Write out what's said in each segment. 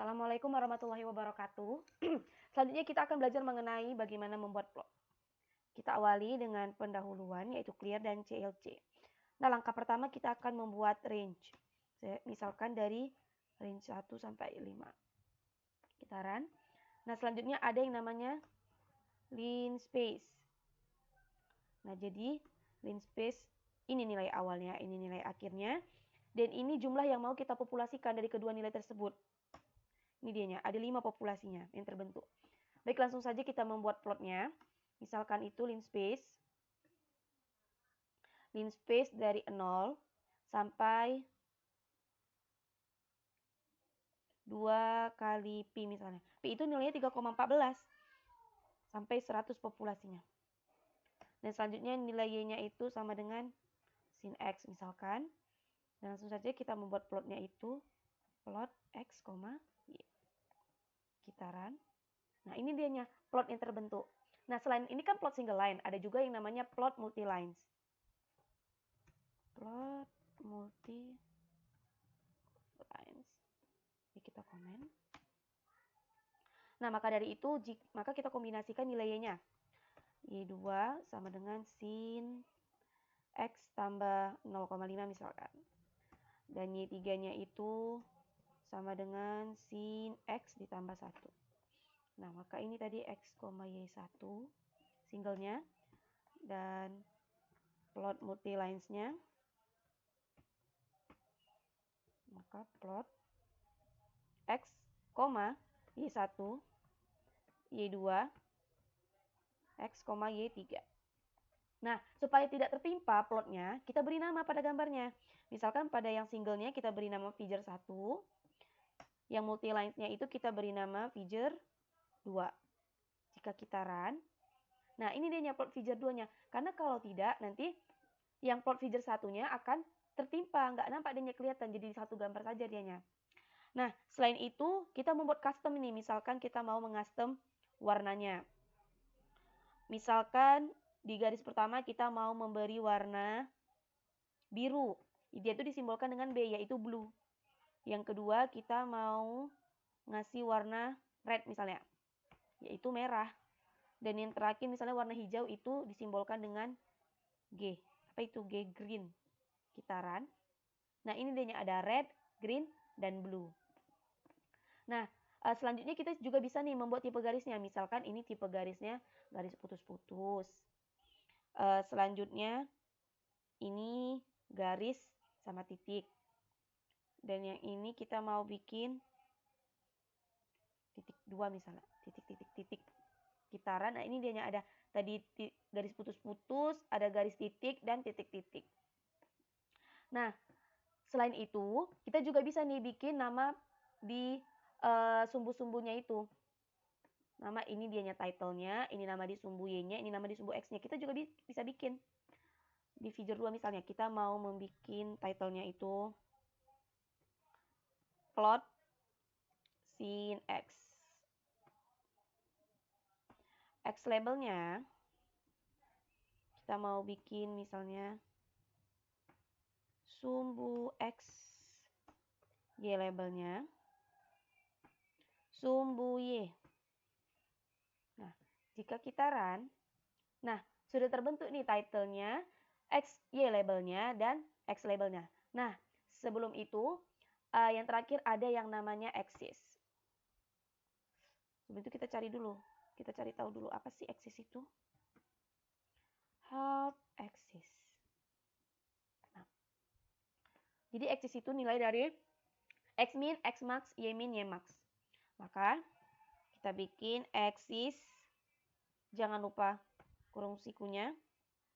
Assalamualaikum warahmatullahi wabarakatuh. Selanjutnya kita akan belajar mengenai bagaimana membuat plot. Kita awali dengan pendahuluan yaitu clear dan CLC. Nah, langkah pertama kita akan membuat range. Misalkan dari range 1 sampai 5. Kita run. Nah, selanjutnya ada yang namanya linspace. Nah, jadi linspace ini nilai awalnya, ini nilai akhirnya. Dan ini jumlah yang mau kita populasikan dari kedua nilai tersebut. Ini dianya, ada 5 populasinya yang terbentuk. Baik, langsung saja kita membuat plotnya. Misalkan itu linspace dari 0 sampai 2 kali pi misalnya. Pi itu nilainya 3,14 sampai 100 populasinya. Dan selanjutnya nilai y-nya itu sama dengan sin x misalkan. Dan langsung saja kita membuat plotnya itu plot x, y. Kita run. Nah, ini dianya plot yang terbentuk. Nah, selain ini kan plot single line, ada juga yang namanya plot multi lines. Plot multi lines. Jadi kita komen. Nah, maka dari itu maka kita kombinasikan nilainya. Y2 sama dengan sin x tambah 0,5 misalkan. Dan Y3-nya itu sama dengan sin x ditambah 1. Nah, maka ini tadi x, y1 singlenya dan plot multi lines-nya. Maka plot x, y1, y2, x, y3. Nah, supaya tidak tertimpa plotnya, kita beri nama pada gambarnya. Misalkan pada yang singlenya kita beri nama figure 1. Yang multi lines-nya itu kita beri nama figure 2. Jika kita run. Nah, ini dia plot figure 2-nya. Karena kalau tidak, nanti yang plot figure 1-nya akan tertimpa. Nggak nampak dia kelihatan, jadi satu gambar saja dianya. Nah, selain itu, kita membuat custom ini. Misalkan kita mau mengcustom warnanya. Misalkan di garis pertama kita mau memberi warna biru. Dia itu disimbolkan dengan B, yaitu blue. Yang kedua, kita mau ngasih warna red misalnya, yaitu merah. Dan yang terakhir misalnya warna hijau itu disimbolkan dengan G. Apa itu G? Green. Kita run. Nah, ini dia ada red, green, dan blue. Nah, selanjutnya kita juga bisa nih membuat tipe garisnya. Misalkan ini tipe garisnya garis putus-putus. Selanjutnya ini garis sama titik. Dan yang ini kita mau bikin titik 2 misalnya. Titik. Kita run. Nah, ini dia ada tadi garis putus-putus, ada garis titik, dan titik-titik. Nah, selain itu, kita juga bisa nih bikin nama di sumbu-sumbunya itu. Nama ini dianya title-nya, ini nama di sumbu Y-nya, ini nama di sumbu X-nya. Kita juga bisa bikin. Di figure 2 misalnya, kita mau membuat title-nya itu plot sin X. X labelnya, kita mau bikin misalnya sumbu X. Y labelnya, sumbu Y. Nah, jika kita run, nah, sudah terbentuk nih title-nya, X, Y labelnya, dan X labelnya. Nah, sebelum itu, yang terakhir ada yang namanya axis. Sebelum itu kita cari dulu. Kita cari tahu dulu apa sih axis itu. Half axis. Nah, jadi axis itu nilai dari X min, X max, Y min, Y max. Maka kita bikin axis. Jangan lupa kurung sikunya.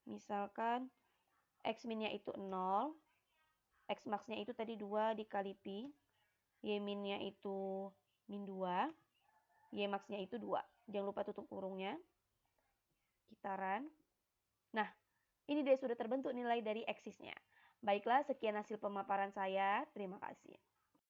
Misalkan X minnya itu 0. X max-nya itu tadi 2 dikali pi. Y min-nya itu min 2. Y max-nya itu 2. Jangan lupa tutup kurungnya. Kita run. Nah, ini dia sudah terbentuk nilai dari axis-nya. Baiklah, sekian hasil pemaparan saya. Terima kasih.